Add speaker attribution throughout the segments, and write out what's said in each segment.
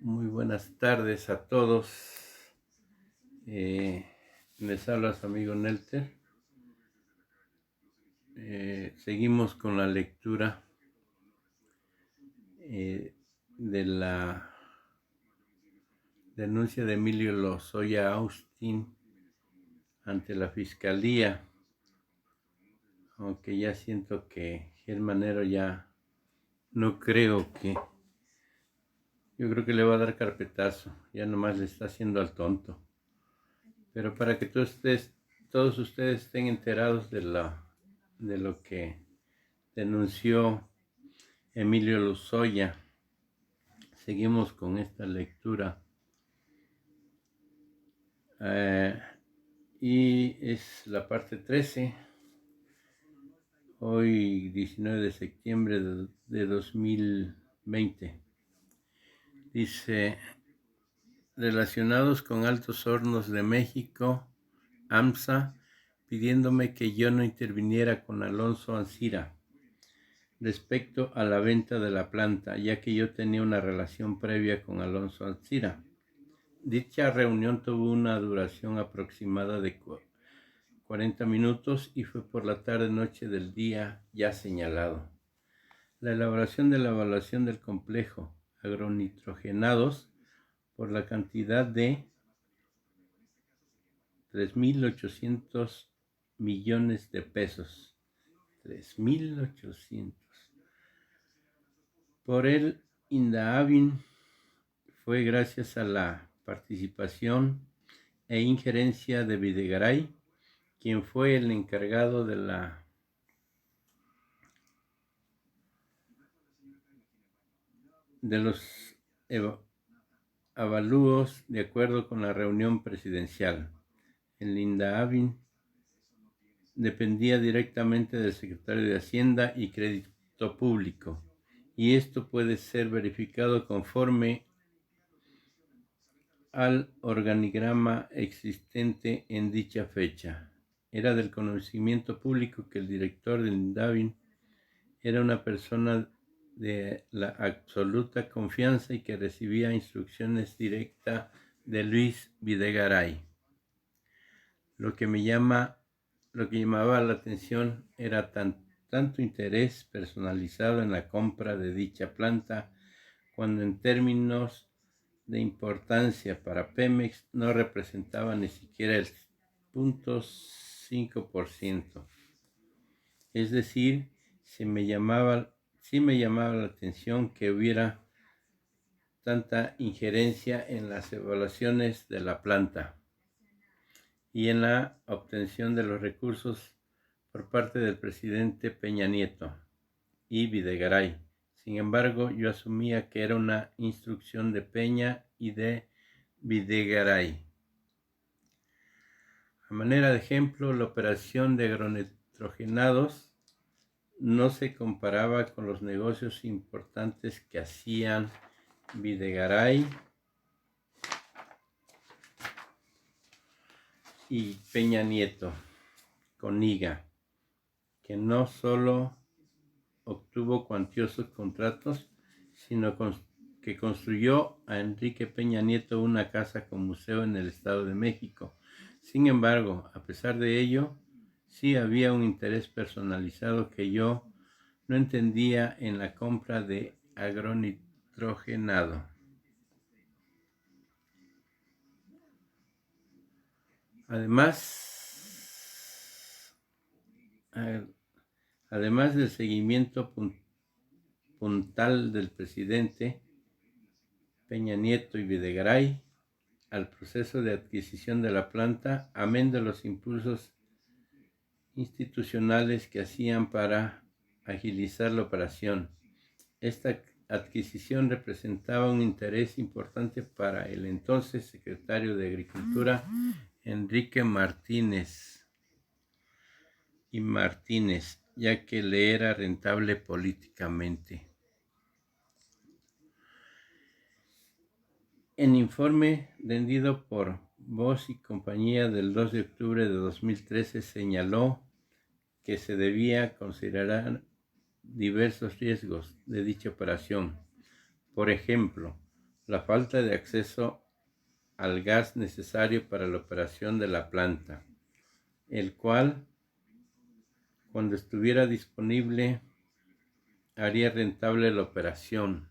Speaker 1: Muy buenas tardes a todos. Les habla su amigo Nelter. Seguimos con la lectura de la denuncia de Emilio Lozoya Austin ante la Fiscalía, aunque ya siento que Germán Manero ya no creo que... Yo creo que le va a dar carpetazo, ya nomás le está haciendo al tonto. Pero para que todos ustedes estén enterados de lo que denunció Emilio Lozoya, seguimos con esta lectura. Y es la parte 13, hoy 19 de septiembre de 2020. Dice: relacionados con Altos Hornos de México, AMSA, pidiéndome que yo no interviniera con Alonso Ancira respecto a la venta de la planta, ya que yo tenía una relación previa con Alonso Ancira. Dicha reunión tuvo una duración aproximada de 40 minutos y fue por la tarde-noche del día ya señalado. La elaboración de la evaluación del complejo agronitrogenados por la cantidad de 3.800 millones de pesos. 3.800. Por el INDAVIN fue gracias a la participación e injerencia de Videgaray, quien fue el encargado de los avalúos de acuerdo con la reunión presidencial. El INDAVIN dependía directamente del secretario de Hacienda y Crédito Público, y esto puede ser verificado conforme al organigrama existente en dicha fecha. Era del conocimiento público que el director del INDAVIN era una persona de la absoluta confianza y que recibía instrucciones directas de Luis Videgaray. Lo que llamaba la atención era tanto interés personalizado en la compra de dicha planta, cuando en términos de importancia para Pemex no representaba ni siquiera el 0.5%. Es decir, sí me llamaba la atención que hubiera tanta injerencia en las evaluaciones de la planta y en la obtención de los recursos por parte del presidente Peña Nieto y Videgaray. Sin embargo, yo asumía que era una instrucción de Peña y de Videgaray. A manera de ejemplo, la operación de agronitrogenados no se comparaba con los negocios importantes que hacían Videgaray y Peña Nieto con IGA, que no solo obtuvo cuantiosos contratos, sino que construyó a Enrique Peña Nieto una casa con museo en el Estado de México. Sin embargo, a pesar de ello, sí había un interés personalizado que yo no entendía en la compra de agronitrogenado. Además del seguimiento puntual del presidente Peña Nieto y Videgaray al proceso de adquisición de la planta, amén de los impulsos institucionales que hacían para agilizar la operación. Esta adquisición representaba un interés importante para el entonces secretario de Agricultura, Enrique Martínez, ya que le era rentable políticamente. En informe rendido por Voz y Compañía del 2 de octubre de 2013 señaló que se debía considerar diversos riesgos de dicha operación. Por ejemplo, la falta de acceso al gas necesario para la operación de la planta, el cual, cuando estuviera disponible, haría rentable la operación,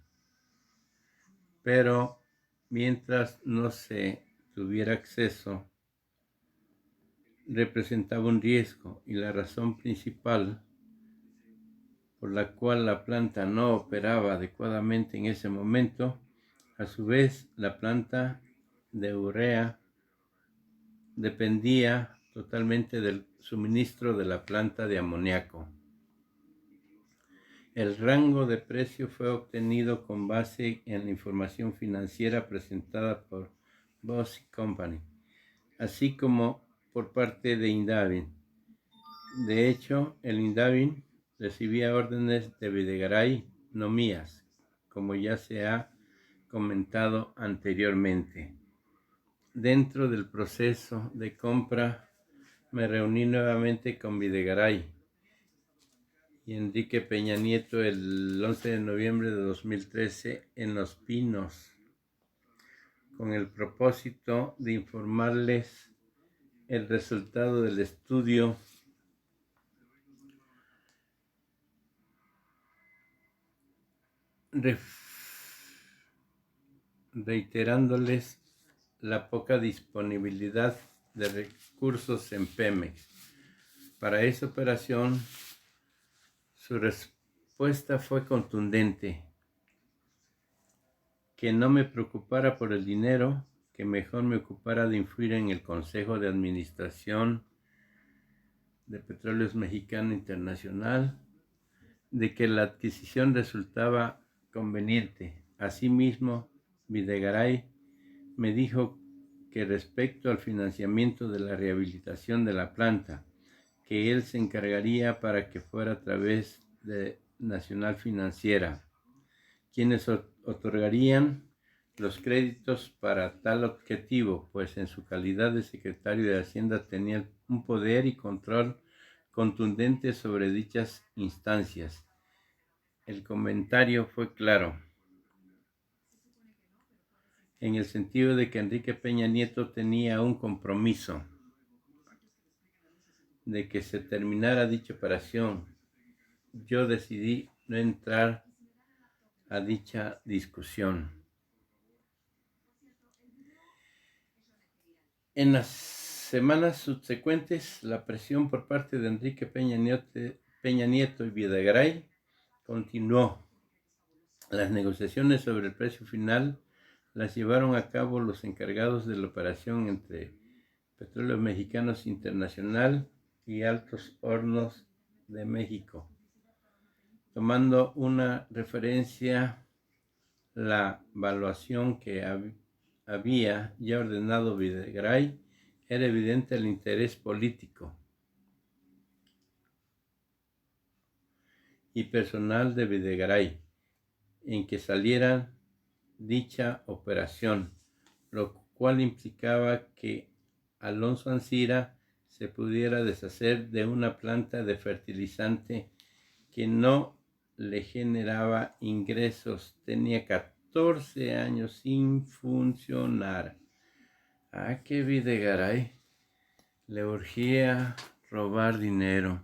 Speaker 1: pero mientras no se tuviera acceso, representaba un riesgo, y la razón principal por la cual la planta no operaba adecuadamente en ese momento. A su vez, la planta de urea dependía totalmente del suministro de la planta de amoníaco. El rango de precio fue obtenido con base en la información financiera presentada por Boss Company, así como por parte de Indavin. De hecho, el Indavin recibía órdenes de Videgaray, no mías, como ya se ha comentado anteriormente. Dentro del proceso de compra, me reuní nuevamente con Videgaray y Enrique Peña Nieto el 11 de noviembre de 2013 en Los Pinos, con el propósito de informarles el resultado del estudio reiterándoles la poca disponibilidad de recursos en Pemex. Para esa operación, su respuesta fue contundente: que no me preocupara por el dinero, que mejor me ocupara de influir en el Consejo de Administración de Petróleos Mexicano Internacional, de que la adquisición resultaba conveniente. Asimismo, Videgaray me dijo que respecto al financiamiento de la rehabilitación de la planta, que él se encargaría para que fuera a través de Nacional Financiera, quienes otorgarían los créditos para tal objetivo, pues en su calidad de secretario de Hacienda tenía un poder y control contundente sobre dichas instancias. El comentario fue claro, en el sentido de que Enrique Peña Nieto tenía un compromiso de que se terminara dicha operación. Yo decidí no entrar a dicha discusión. En las semanas subsecuentes, la presión por parte de Enrique Peña Nieto y Videgaray continuó. Las negociaciones sobre el precio final las llevaron a cabo los encargados de la operación entre Petróleos Mexicanos Internacional y Altos Hornos de México, tomando una referencia la evaluación que había ya ordenado Videgaray. Era evidente el interés político y personal de Videgaray en que saliera dicha operación, lo cual implicaba que Alonso Ancira se pudiera deshacer de una planta de fertilizante que no le generaba ingresos. Tenía 14 años sin funcionar. Que Videgaray le urgía robar dinero.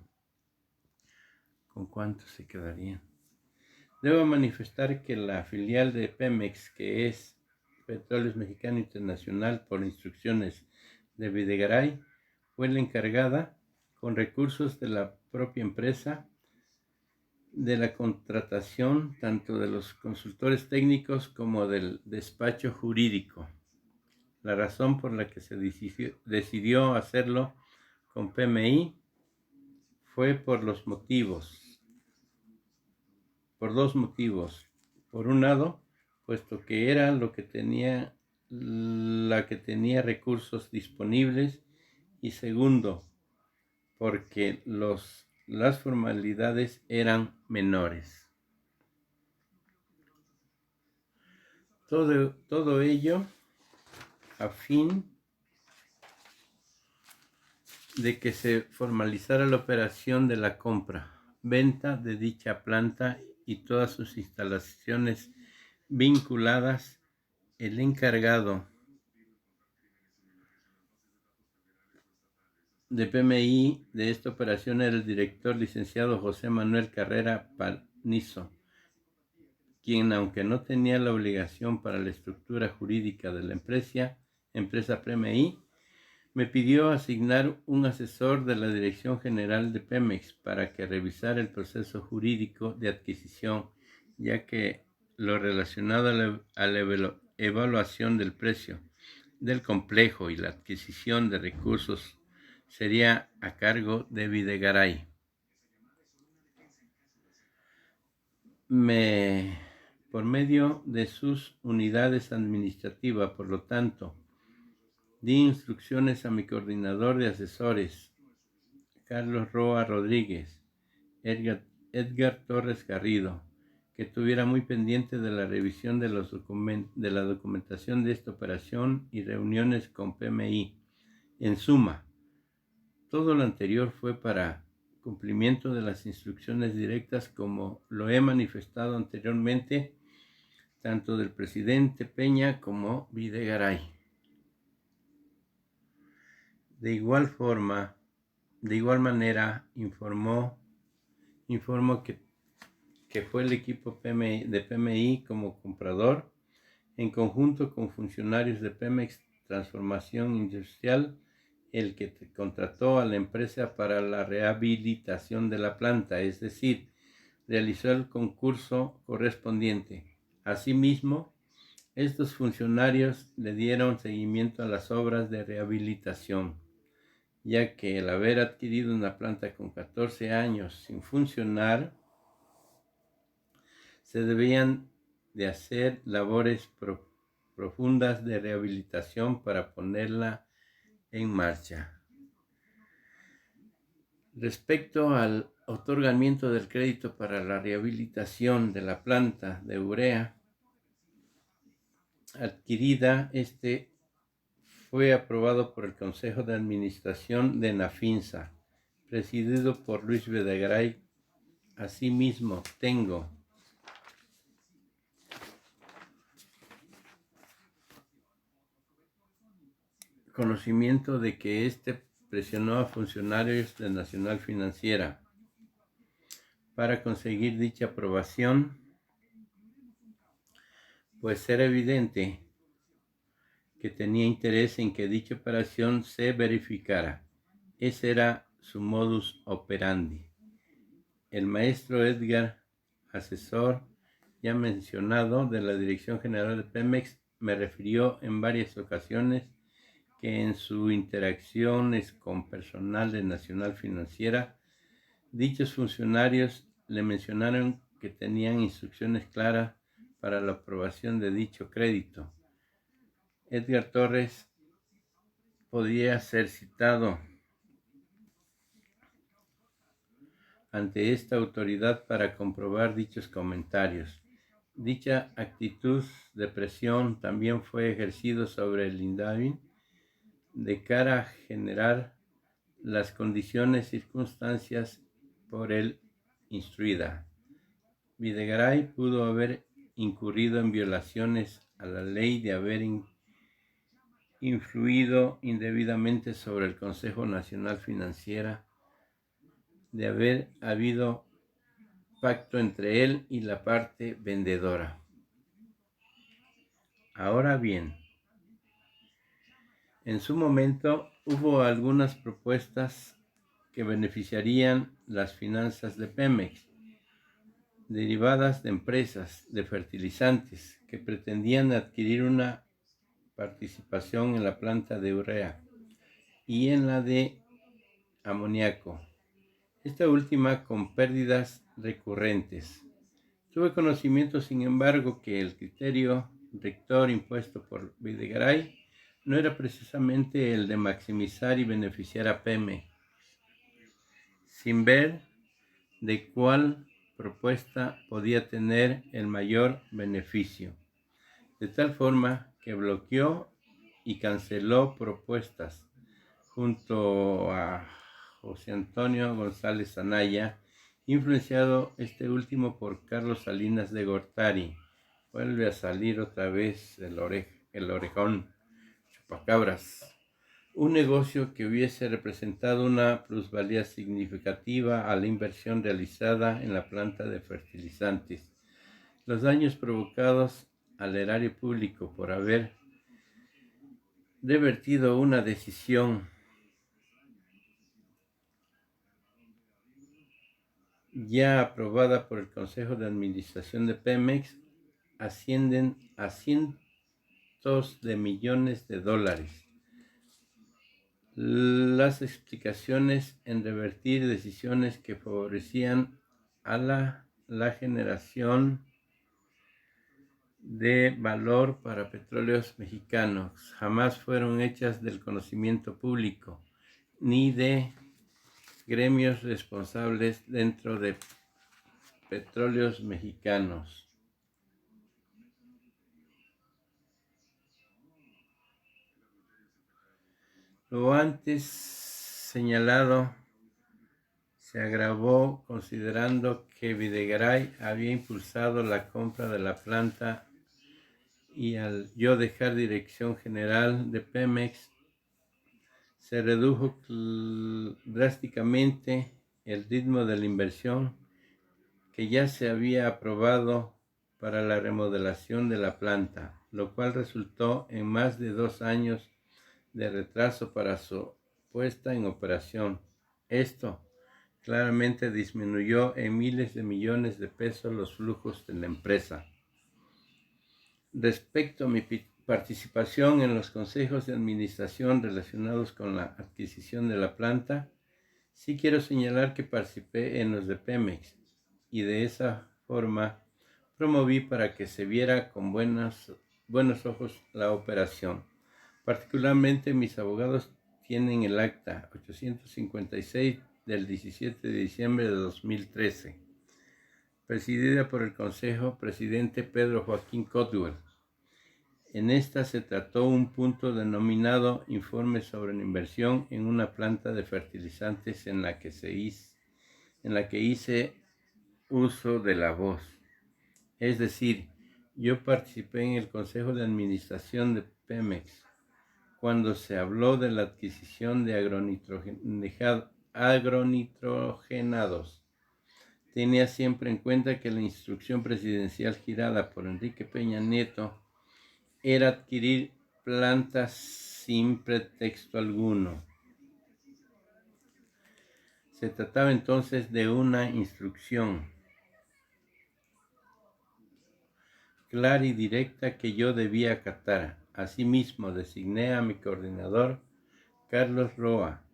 Speaker 1: ¿Con cuánto se quedarían? Debo manifestar que la filial de Pemex, que es Petróleos Mexicano Internacional, por instrucciones de Videgaray, fue la encargada, con recursos de la propia empresa, de la contratación tanto de los consultores técnicos como del despacho jurídico. La razón por la que se decidió hacerlo con PMI fue por dos motivos. Por un lado, puesto que era la que tenía recursos disponibles, y segundo, porque las formalidades eran menores. Todo ello a fin de que se formalizara la operación de la compra, venta de dicha planta y todas sus instalaciones vinculadas el encargado de PMI de esta operación era el director licenciado José Manuel Carrera Panizo, quien, aunque no tenía la obligación para la estructura jurídica de la empresa PMI, me pidió asignar un asesor de la Dirección General de Pemex para que revisara el proceso jurídico de adquisición, ya que lo relacionado a la evaluación del precio del complejo y la adquisición de recursos sería a cargo de Videgaray. Por medio de sus unidades administrativas, por lo tanto, di instrucciones a mi coordinador de asesores, Carlos Roa Rodríguez, Edgar Torres Garrido, que estuviera muy pendiente de la revisión de la documentación de esta operación y reuniones con PMI. En suma, todo lo anterior fue para cumplimiento de las instrucciones directas, como lo he manifestado anteriormente, tanto del presidente Peña como Videgaray. De igual manera, informo que fue el equipo de PMI como comprador, en conjunto con funcionarios de Pemex Transformación Industrial, el que contrató a la empresa para la rehabilitación de la planta, es decir, realizó el concurso correspondiente. Asimismo, estos funcionarios le dieron seguimiento a las obras de rehabilitación, ya que el haber adquirido una planta con 14 años sin funcionar, se debían de hacer labores profundas de rehabilitación para ponerla en marcha. Respecto al otorgamiento del crédito para la rehabilitación de la planta de urea adquirida, fue aprobado por el Consejo de Administración de Nafinsa, presidido por Luis Videgaray. Asimismo, tengo conocimiento de que presionó a funcionarios de Nacional Financiera para conseguir dicha aprobación, pues era evidente que tenía interés en que dicha operación se verificara. Ese era su modus operandi. El maestro Edgar, asesor ya mencionado de la Dirección General de Pemex, me refirió en varias ocasiones que en sus interacciones con personal de Nacional Financiera, dichos funcionarios le mencionaron que tenían instrucciones claras para la aprobación de dicho crédito. Edgar Torres podía ser citado ante esta autoridad para comprobar dichos comentarios. Dicha actitud de presión también fue ejercida sobre el INDAVI de cara a generar las condiciones circunstancias por él instruida. Videgaray pudo haber incurrido en violaciones a la ley de haber influido indebidamente sobre el Consejo Nacional Financiera, de haber habido pacto entre él y la parte vendedora. Ahora bien, en su momento hubo algunas propuestas que beneficiarían las finanzas de Pemex, derivadas de empresas de fertilizantes que pretendían adquirir una participación en la planta de urea y en la de amoníaco, esta última con pérdidas recurrentes. Tuve conocimiento, sin embargo, que el criterio rector impuesto por Videgaray no era precisamente el de maximizar y beneficiar a Pemex, sin ver de cuál propuesta podía tener el mayor beneficio, de tal forma que bloqueó y canceló propuestas junto a José Antonio González Anaya, influenciado este último por Carlos Salinas de Gortari, vuelve a salir otra vez el orejón, chupacabras. Un negocio que hubiese representado una plusvalía significativa a la inversión realizada en la planta de fertilizantes. Los daños provocados al erario público por haber revertido una decisión ya aprobada por el Consejo de Administración de Pemex ascienden a cientos de millones de dólares. Las explicaciones en revertir decisiones que favorecían a la generación de valor para petróleos mexicanos jamás fueron hechas del conocimiento público ni de gremios responsables dentro de petróleos mexicanos. Lo antes señalado se agravó considerando que Videgaray había impulsado la compra de la planta y al yo dejar dirección general de Pemex se redujo drásticamente el ritmo de la inversión que ya se había aprobado para la remodelación de la planta, lo cual resultó en más de 2 años de retraso para su puesta en operación. Esto claramente disminuyó en miles de millones de pesos los flujos de la empresa. Respecto a mi participación en los consejos de administración relacionados con la adquisición de la planta, sí quiero señalar que participé en los de Pemex y de esa forma promoví para que se viera con buenos ojos la operación. Particularmente mis abogados tienen el acta 856 del 17 de diciembre de 2013, presidida por el Consejo Presidente Pedro Joaquín Cotwell. En esta se trató un punto denominado Informe sobre la inversión en una planta de fertilizantes en la que hice uso de la voz. Es decir, yo participé en el Consejo de Administración de Pemex cuando se habló de la adquisición de agronitrogenados. Tenía siempre en cuenta que la instrucción presidencial girada por Enrique Peña Nieto era adquirir plantas sin pretexto alguno. Se trataba entonces de una instrucción clara y directa que yo debía acatar. Asimismo, designé a mi coordinador, Carlos Roa,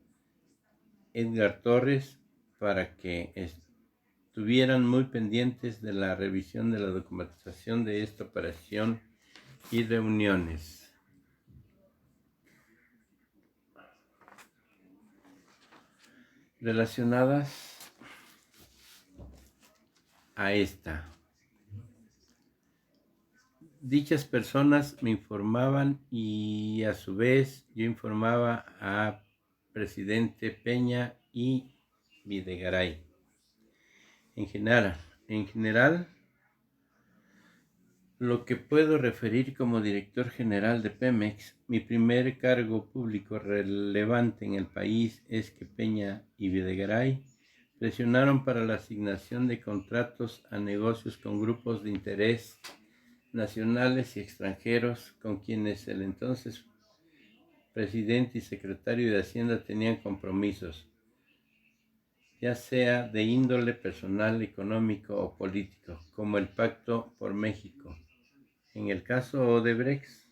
Speaker 1: Edgar Torres, para que estuvieran muy pendientes de la revisión de la documentación de esta operación y reuniones relacionadas a esta. Dichas personas me informaban y a su vez yo informaba a presidente Peña y Videgaray. En general, lo que puedo referir como director general de Pemex, mi primer cargo público relevante en el país es que Peña y Videgaray presionaron para la asignación de contratos a negocios con grupos de interés nacionales y extranjeros con quienes el entonces presidente y secretario de Hacienda tenían compromisos, ya sea de índole personal, económico o político, como el Pacto por México. En el caso Odebrecht,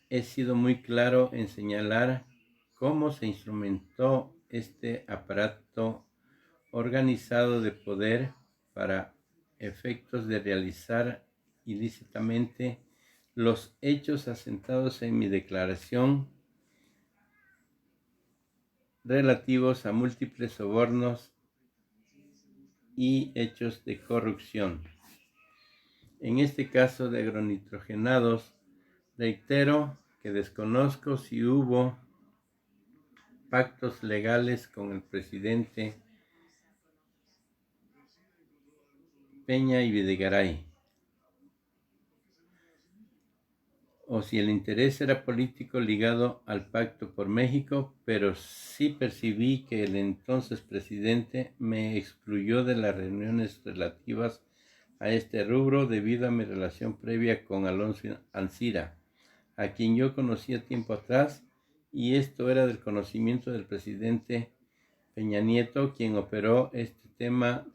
Speaker 1: he sido muy claro en señalar cómo se instrumentó este aparato organizado de poder para efectos de realizar ilícitamente los hechos asentados en mi declaración relativos a múltiples sobornos y hechos de corrupción. En este caso de agronitrogenados, reitero que desconozco si hubo pactos legales con el presidente Peña y Videgaray. o si el interés era político ligado al Pacto por México, pero sí percibí que el entonces presidente me excluyó de las reuniones relativas a este rubro debido a mi relación previa con Alonso Ancira, a quien yo conocía tiempo atrás, y esto era del conocimiento del presidente Peña Nieto, quien operó este tema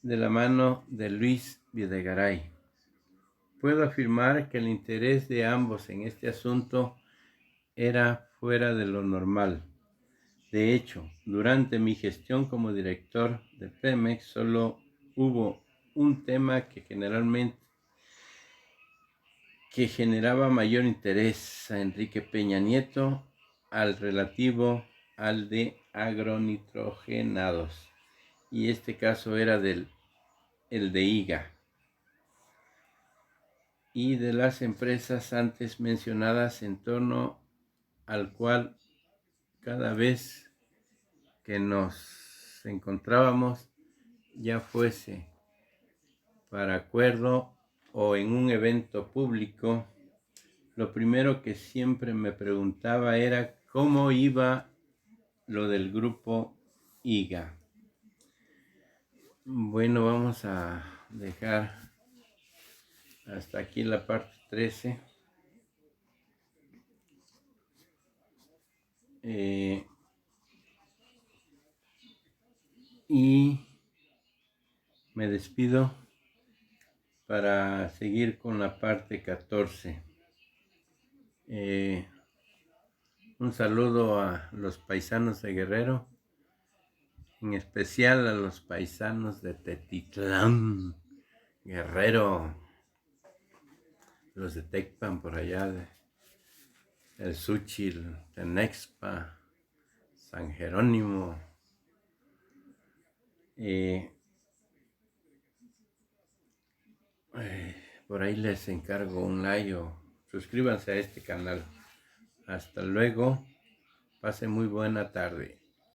Speaker 1: de la mano de Luis Videgaray. Puedo afirmar que el interés de ambos en este asunto era fuera de lo normal. De hecho, durante mi gestión como director de Pemex solo hubo un tema que generaba mayor interés a Enrique Peña Nieto, al relativo al de agronitrogenados, y este caso era el de IGA, y de las empresas antes mencionadas, en torno al cual cada vez que nos encontrábamos, ya fuese para acuerdo o en un evento público, lo primero que siempre me preguntaba era cómo iba lo del grupo IGA. Bueno, vamos a dejar hasta aquí la parte 13. Y me despido para seguir con la parte 14. Un saludo a los paisanos de Guerrero, en especial a los paisanos de Tetitlán, Guerrero, los de Tecpan por allá, el Xúchitl, Tenexpa, San Jerónimo. Por ahí les encargo un like o suscríbanse a este canal. Hasta luego, pasen muy buena tarde.